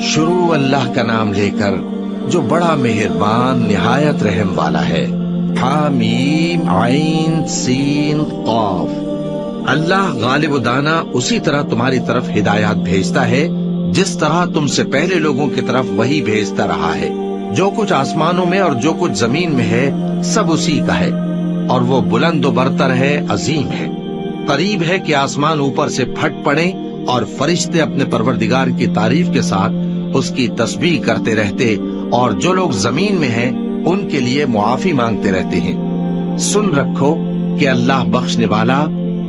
شروع اللہ کا نام لے کر جو بڑا مہربان نہایت رحم والا ہے۔ حامیم عین سین قاف۔ اللہ غالب و دانا اسی طرح تمہاری طرف ہدایات بھیجتا ہے جس طرح تم سے پہلے لوگوں کی طرف وہی بھیجتا رہا ہے۔ جو کچھ آسمانوں میں اور جو کچھ زمین میں ہے سب اسی کا ہے، اور وہ بلند و برتر ہے، عظیم ہے۔ قریب ہے کہ آسمان اوپر سے پھٹ پڑے اور فرشتے اپنے پروردگار کی تعریف کے ساتھ اس کی تسبیح کرتے رہتے، اور جو لوگ زمین میں ہیں ان کے لیے معافی مانگتے رہتے ہیں۔ سن رکھو کہ اللہ بخشنے والا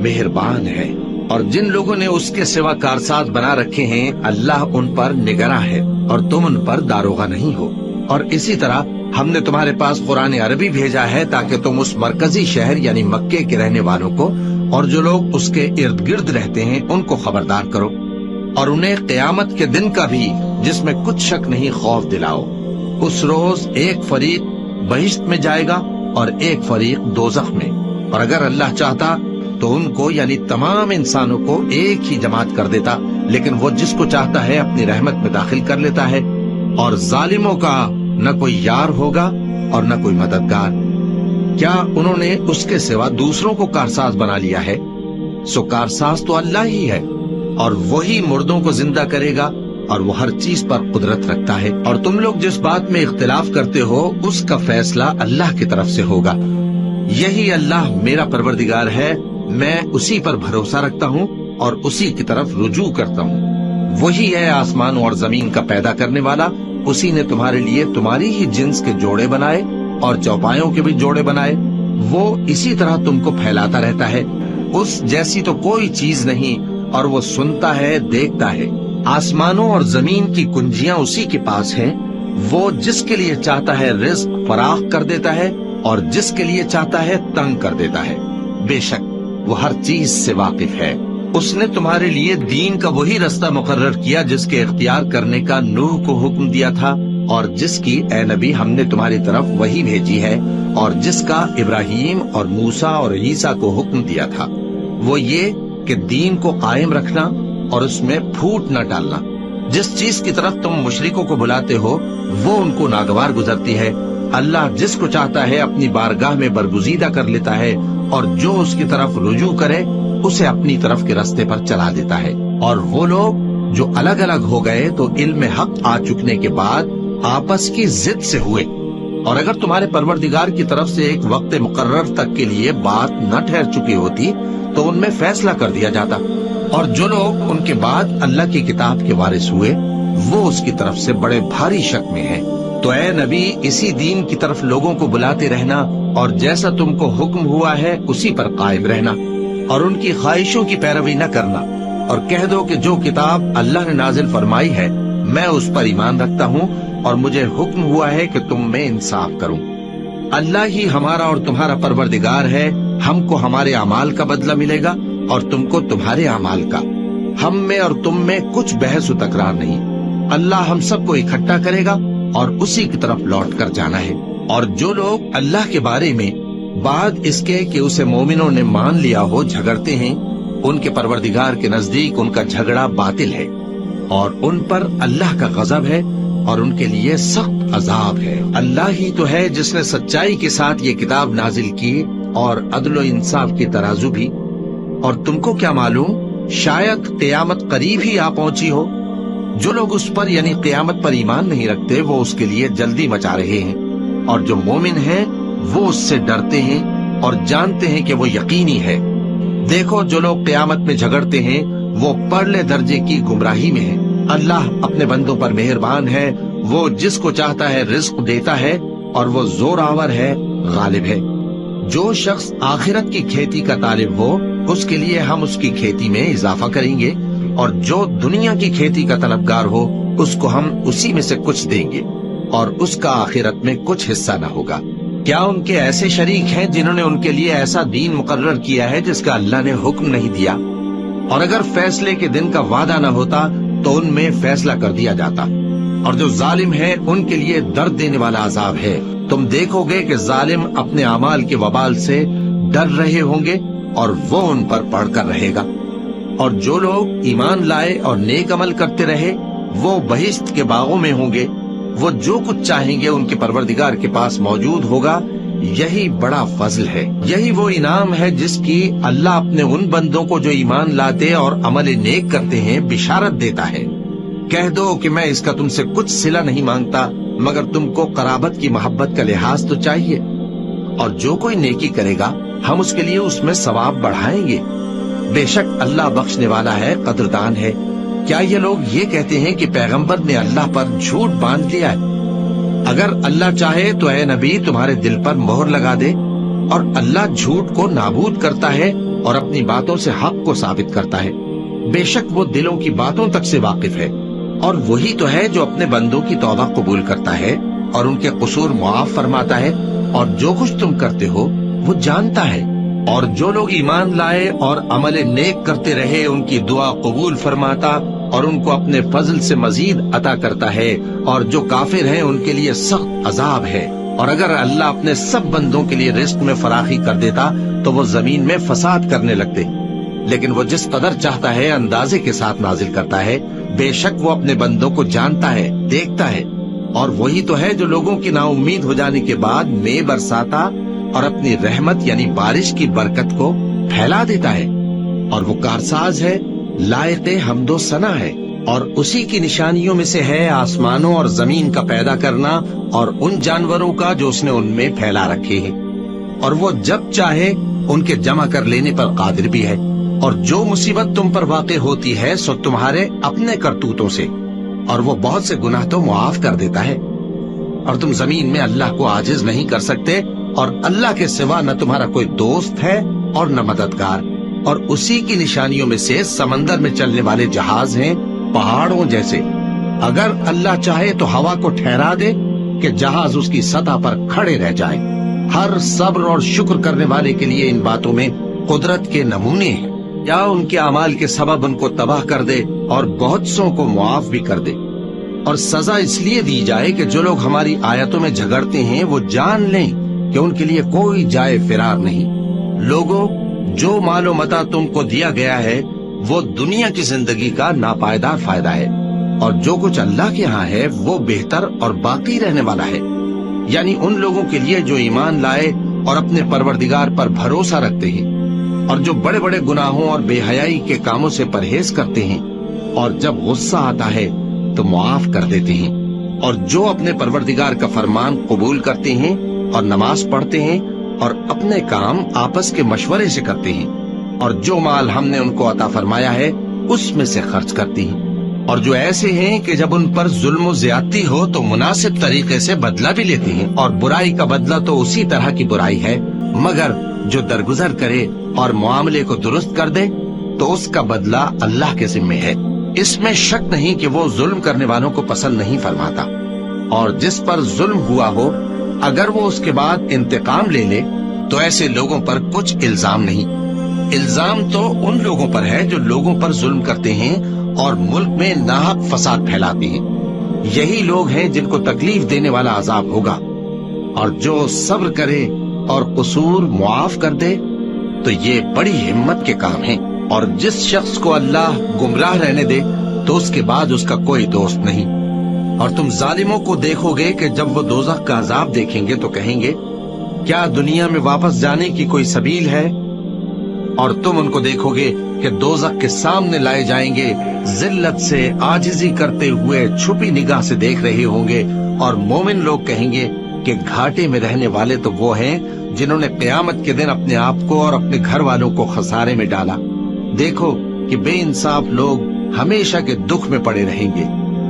مہربان ہے، اور جن لوگوں نے اس کے سوا کارساز بنا رکھے ہیں اللہ ان پر نگراں ہے، اور تم ان پر داروغہ نہیں ہو۔ اور اسی طرح ہم نے تمہارے پاس قرآن عربی بھیجا ہے تاکہ تم اس مرکزی شہر یعنی مکے کے رہنے والوں کو اور جو لوگ اس کے ارد گرد رہتے ہیں ان کو خبردار کرو، اور انہیں قیامت کے دن کا بھی جس میں کچھ شک نہیں خوف دلاؤ۔ اس روز ایک فریق بہشت میں جائے گا اور ایک فریق دوزخ میں، اور اگر اللہ چاہتا تو ان کو یعنی تمام انسانوں کو ایک ہی جماعت کر دیتا، لیکن وہ جس کو چاہتا ہے اپنی رحمت میں داخل کر لیتا ہے، اور ظالموں کا نہ کوئی یار ہوگا اور نہ کوئی مددگار۔ کیا انہوں نے اس کے سوا دوسروں کو کارساز بنا لیا ہے؟ سو کارساز تو اللہ ہی ہے، اور وہی مردوں کو زندہ کرے گا، اور وہ ہر چیز پر قدرت رکھتا ہے۔ اور تم لوگ جس بات میں اختلاف کرتے ہو اس کا فیصلہ اللہ کی طرف سے ہوگا۔ یہی اللہ میرا پروردگار ہے، میں اسی پر بھروسہ رکھتا ہوں اور اسی کی طرف رجوع کرتا ہوں۔ وہی ہے آسمانوں اور زمین کا پیدا کرنے والا، اسی نے تمہارے لیے تمہاری ہی جنس کے جوڑے بنائے اور چوپایوں کے بھی جوڑے بنائے۔ وہ اسی طرح تم کو پھیلاتا رہتا ہے، اس جیسی تو کوئی چیز نہیں، اور وہ سنتا ہے، دیکھتا ہے۔ آسمانوں اور زمین کی کنجیاں اسی کے پاس ہیں، وہ جس کے لیے چاہتا ہے رزق فراخ کر دیتا ہے اور جس کے لیے چاہتا ہے تنگ کر دیتا ہے۔ بے شک وہ ہر چیز سے واقف ہے۔ اس نے تمہارے لیے دین کا وہی رستہ مقرر کیا جس کے اختیار کرنے کا نوح کو حکم دیا تھا، اور جس کی اے نبی ہم نے تمہاری طرف وہی بھیجی ہے، اور جس کا ابراہیم اور موسیٰ اور عیسیٰ کو حکم دیا تھا، وہ یہ کہ دین کو قائم رکھنا اور اس میں پھوٹ نہ ڈالنا۔ جس چیز کی طرف تم مشرکوں کو بلاتے ہو وہ ان کو ناگوار گزرتی ہے۔ اللہ جس کو چاہتا ہے اپنی بارگاہ میں برگزیدہ کر لیتا ہے، اور جو اس کی طرف رجوع کرے اسے اپنی طرف کے راستے پر چلا دیتا ہے۔ اور وہ لوگ جو الگ الگ ہو گئے تو علم حق آ چکنے کے بعد آپس کی ضد سے ہوئے، اور اگر تمہارے پروردگار کی طرف سے ایک وقت مقرر تک کے لیے بات نہ ٹھہر چکی ہوتی تو ان میں فیصلہ کر دیا جاتا، اور جو لوگ ان کے بعد اللہ کی کتاب کے وارث ہوئے وہ اس کی طرف سے بڑے بھاری شک میں ہیں۔ تو اے نبی اسی دین کی طرف لوگوں کو بلاتے رہنا، اور جیسا تم کو حکم ہوا ہے اسی پر قائم رہنا، اور ان کی خواہشوں کی پیروی نہ کرنا، اور کہہ دو کہ جو کتاب اللہ نے نازل فرمائی ہے میں اس پر ایمان رکھتا ہوں، اور مجھے حکم ہوا ہے کہ تم میں انصاف کروں۔ اللہ ہی ہمارا اور تمہارا پروردگار ہے، ہم کو ہمارے اعمال کا بدلہ ملے گا اور تم کو تمہارے اعمال کا۔ ہم میں اور تم میں کچھ بحث و تکرار نہیں، اللہ ہم سب کو اکٹھا کرے گا اور اسی کی طرف لوٹ کر جانا ہے۔ اور جو لوگ اللہ کے بارے میں بعد اس کے کہ اسے مومنوں نے مان لیا ہو جھگڑتے ہیں، ان کے پروردگار کے نزدیک ان کا جھگڑا باطل ہے، اور ان پر اللہ کا غضب ہے اور ان کے لیے سخت عذاب ہے۔ اللہ ہی تو ہے جس نے سچائی کے ساتھ یہ کتاب نازل کی اور عدل و انصاف کی ترازو بھی۔ اور تم کو کیا معلوم، شاید قیامت قریب ہی آ پہنچی ہو۔ جو لوگ اس پر یعنی قیامت پر ایمان نہیں رکھتے وہ اس کے لیے جلدی مچا رہے ہیں، اور جو مومن ہیں وہ اس سے ڈرتے ہیں اور جانتے ہیں کہ وہ یقینی ہے۔ دیکھو جو لوگ قیامت میں جھگڑتے ہیں وہ پرلے درجے کی گمراہی میں ہیں۔ اللہ اپنے بندوں پر مہربان ہے، وہ جس کو چاہتا ہے رزق دیتا ہے، اور وہ زور آور ہے، غالب ہے۔ جو شخص آخرت کی کھیتی کا طالب ہو اس کے لیے ہم اس کی کھیتی میں اضافہ کریں گے، اور جو دنیا کی کھیتی کا طلبگار ہو اس کو ہم اسی میں سے کچھ دیں گے، اور اس کا آخرت میں کچھ حصہ نہ ہوگا۔ کیا ان کے ایسے شریک ہیں جنہوں نے ان کے لیے ایسا دین مقرر کیا ہے جس کا اللہ نے حکم نہیں دیا؟ اور اگر فیصلے کے دن کا وعدہ نہ ہوتا تو ان میں فیصلہ کر دیا جاتا۔ اور جو ظالم ہے ان کے لیے درد دینے والا عذاب ہے۔ تم دیکھو گے کہ ظالم اپنے اعمال کے وبال سے ڈر رہے ہوں گے اور وہ ان پر پڑھ کر رہے گا، اور جو لوگ ایمان لائے اور نیک عمل کرتے رہے وہ بہشت کے باغوں میں ہوں گے، وہ جو کچھ چاہیں گے ان کے پروردگار کے پاس موجود ہوگا۔ یہی بڑا فضل ہے، یہی وہ انعام ہے جس کی اللہ اپنے ان بندوں کو جو ایمان لاتے اور عمل نیک کرتے ہیں بشارت دیتا ہے۔ کہہ دو کہ میں اس کا تم سے کچھ صلہ نہیں مانگتا، مگر تم کو قرابت کی محبت کا لحاظ تو چاہیے، اور جو کوئی نیکی کرے گا ہم اس کے لیے اس میں ثواب بڑھائیں گے۔ بے شک اللہ بخشنے والا ہے، قدردان ہے۔ کیا یہ لوگ یہ کہتے ہیں کہ پیغمبر نے اللہ پر جھوٹ باندھ لیا ہے؟ اگر اللہ چاہے تو اے نبی تمہارے دل پر مہر لگا دے، اور اللہ جھوٹ کو نابود کرتا ہے اور اپنی باتوں سے حق کو ثابت کرتا ہے۔ بے شک وہ دلوں کی باتوں تک سے واقف ہے، اور وہی تو ہے جو اپنے بندوں کی توبہ قبول کرتا ہے اور ان کے قصور معاف فرماتا ہے، اور جو کچھ تم کرتے ہو وہ جانتا ہے۔ اور جو لوگ ایمان لائے اور عمل نیک کرتے رہے ان کی دعا قبول فرماتا اور ان کو اپنے فضل سے مزید عطا کرتا ہے، اور جو کافر ہیں ان کے لیے سخت عذاب ہے۔ اور اگر اللہ اپنے سب بندوں کے لیے رزق میں فراخی کر دیتا تو وہ زمین میں فساد کرنے لگتے، لیکن وہ جس قدر چاہتا ہے اندازے کے ساتھ نازل کرتا ہے۔ بے شک وہ اپنے بندوں کو جانتا ہے، دیکھتا ہے، اور وہی تو ہے جو لوگوں کی نا امید ہو جانے کے بعد مے برساتا اور اپنی رحمت یعنی بارش کی برکت کو پھیلا دیتا ہے، اور وہ کارساز ہے، لائق حمد و ثنا ہے۔ اور اسی کی نشانیوں میں سے ہے آسمانوں اور زمین کا پیدا کرنا اور ان جانوروں کا جو اس نے ان میں پھیلا رکھے ہیں، اور وہ جب چاہے ان کے جمع کر لینے پر قادر بھی ہے۔ اور جو مصیبت تم پر واقع ہوتی ہے سو تمہارے اپنے کرتوتوں سے، اور وہ بہت سے گناہ تو معاف کر دیتا ہے۔ اور تم زمین میں اللہ کو عاجز نہیں کر سکتے، اور اللہ کے سوا نہ تمہارا کوئی دوست ہے اور نہ مددگار۔ اور اسی کی نشانیوں میں سے سمندر میں چلنے والے جہاز ہیں، پہاڑوں جیسے۔ اگر اللہ چاہے تو ہوا کو ٹھہرا دے کہ جہاز اس کی سطح پر کھڑے رہ جائیں۔ ہر صبر اور شکر کرنے والے کے لیے ان باتوں میں قدرت کے نمونے ہیں۔ یا ان کے اعمال کے سبب ان کو تباہ کر دے اور بہت سوں کو معاف بھی کر دے۔ اور سزا اس لیے دی جائے کہ جو لوگ ہماری آیتوں میں جھگڑتے ہیں وہ جان لیں کہ ان کے لیے کوئی جائے فرار نہیں۔ لوگوں، جو مال و متاع تم کو دیا گیا ہے وہ دنیا کی زندگی کا ناپائیدار فائدہ ہے، اور جو کچھ اللہ کے ہاں ہے وہ بہتر اور باقی رہنے والا ہے، یعنی ان لوگوں کے لیے جو ایمان لائے اور اپنے پروردگار پر بھروسہ رکھتے ہیں، اور جو بڑے بڑے گناہوں اور بے حیائی کے کاموں سے پرہیز کرتے ہیں، اور جب غصہ آتا ہے تو معاف کر دیتے ہیں، اور جو اپنے پروردگار کا فرمان قبول کرتے ہیں اور نماز پڑھتے ہیں اور اپنے کام آپس کے مشورے سے کرتے ہیں، اور جو مال ہم نے ان کو عطا فرمایا ہے اس میں سے خرچ کرتی ہیں۔ اور جو ایسے ہیں کہ جب ان پر ظلم و زیادتی ہو تو مناسب طریقے سے بدلہ بھی لیتے ہیں، اور برائی کا بدلہ تو اسی طرح کی برائی ہے، مگر جو درگزر کرے اور معاملے کو درست کر دے تو اس کا بدلہ اللہ کے ذمے ہے۔ اس میں شک نہیں کہ وہ ظلم کرنے والوں کو پسند نہیں فرماتا۔ اور جس پر ظلم ہوا ہو اگر وہ اس کے بعد انتقام لے لے تو ایسے لوگوں پر کچھ الزام نہیں۔ الزام تو ان لوگوں پر ہے جو لوگوں پر ظلم کرتے ہیں اور ملک میں ناحق فساد پھیلاتے ہیں، یہی لوگ ہیں جن کو تکلیف دینے والا عذاب ہوگا۔ اور جو صبر کرے اور قصور معاف کر دے تو یہ بڑی ہمت کے کام ہیں۔ اور جس شخص کو اللہ گمراہ رہنے دے تو اس کے بعد اس کا کوئی دوست نہیں۔ اور تم ظالموں کو دیکھو گے کہ جب وہ دوزخ کا عذاب دیکھیں گے تو کہیں گے کیا دنیا میں واپس جانے کی کوئی سبیل ہے؟ اور تم ان کو دیکھو گے کہ دوزخ کے سامنے لائے جائیں گے، ذلت سے عاجزی کرتے ہوئے چھپی نگاہ سے دیکھ رہے ہوں گے، اور مومن لوگ کہیں گے کہ گھاٹے میں رہنے والے تو وہ ہیں جنہوں نے قیامت کے دن اپنے آپ کو اور اپنے گھر والوں کو خسارے میں ڈالا۔ دیکھو کہ بے انصاف لوگ ہمیشہ کے دکھ میں پڑے رہیں گے،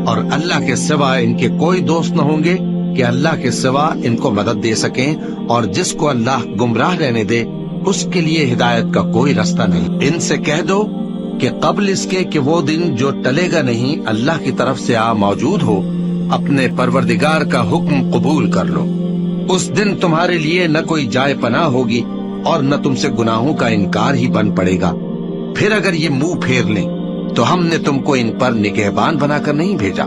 اور اللہ کے سوا ان کے کوئی دوست نہ ہوں گے کہ اللہ کے سوا ان کو مدد دے سکیں، اور جس کو اللہ گمراہ رہنے دے اس کے لیے ہدایت کا کوئی رستہ نہیں۔ ان سے کہہ دو کہ قبل اس کے کہ وہ دن جو ٹلے گا نہیں اللہ کی طرف سے آ موجود ہو، اپنے پروردگار کا حکم قبول کر لو۔ اس دن تمہارے لیے نہ کوئی جائے پناہ ہوگی اور نہ تم سے گناہوں کا انکار ہی بن پڑے گا۔ پھر اگر یہ منہ پھیر لیں تو ہم نے تم کو ان پر نگہبان بنا کر نہیں بھیجا،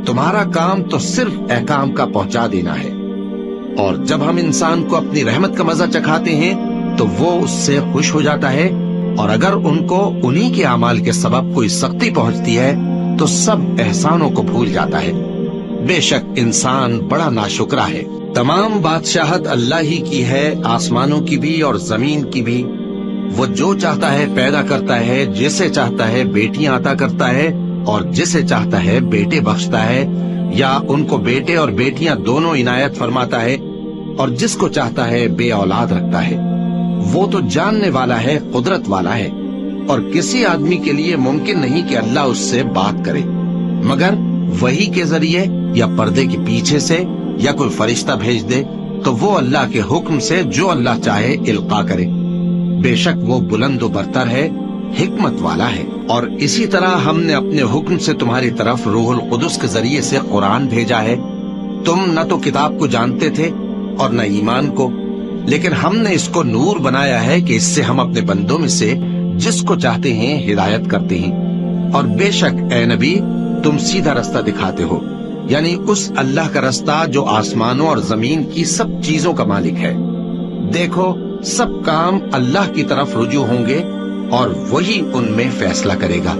تمہارا کام تو صرف احکام کا پہنچا دینا ہے۔ اور جب ہم انسان کو اپنی رحمت کا مزہ چکھاتے ہیں تو وہ اس سے خوش ہو جاتا ہے، اور اگر ان کو انہی کے اعمال کے سبب کوئی سختی پہنچتی ہے تو سب احسانوں کو بھول جاتا ہے۔ بے شک انسان بڑا ناشکرا ہے۔ تمام بادشاہت اللہ ہی کی ہے، آسمانوں کی بھی اور زمین کی بھی۔ وہ جو چاہتا ہے پیدا کرتا ہے، جسے چاہتا ہے بیٹیاں عطا کرتا ہے اور جسے چاہتا ہے بیٹے بخشتا ہے، یا ان کو بیٹے اور بیٹیاں دونوں عنایت فرماتا ہے، اور جس کو چاہتا ہے بے اولاد رکھتا ہے۔ وہ تو جاننے والا ہے، قدرت والا ہے، اور کسی آدمی کے لیے ممکن نہیں کہ اللہ اس سے بات کرے مگر وحی کے ذریعے یا پردے کے پیچھے سے، یا کوئی فرشتہ بھیج دے تو وہ اللہ کے حکم سے جو اللہ چاہے القا کرے۔ بے شک وہ بلند و برتر ہے، حکمت والا ہے۔ اور اسی طرح ہم نے اپنے حکم سے تمہاری طرف روح القدس کے ذریعے سے قرآن بھیجا ہے۔ تم نہ تو کتاب کو جانتے تھے اور نہ ایمان کو، لیکن ہم نے اس کو نور بنایا ہے کہ اس سے ہم اپنے بندوں میں سے جس کو چاہتے ہیں ہدایت کرتے ہیں۔ اور بے شک اے نبی تم سیدھا رستہ دکھاتے ہو، یعنی اس اللہ کا رستہ جو آسمانوں اور زمین کی سب چیزوں کا مالک ہے۔ دیکھو سب کام اللہ کی طرف رجوع ہوں گے اور وہی ان میں فیصلہ کرے گا۔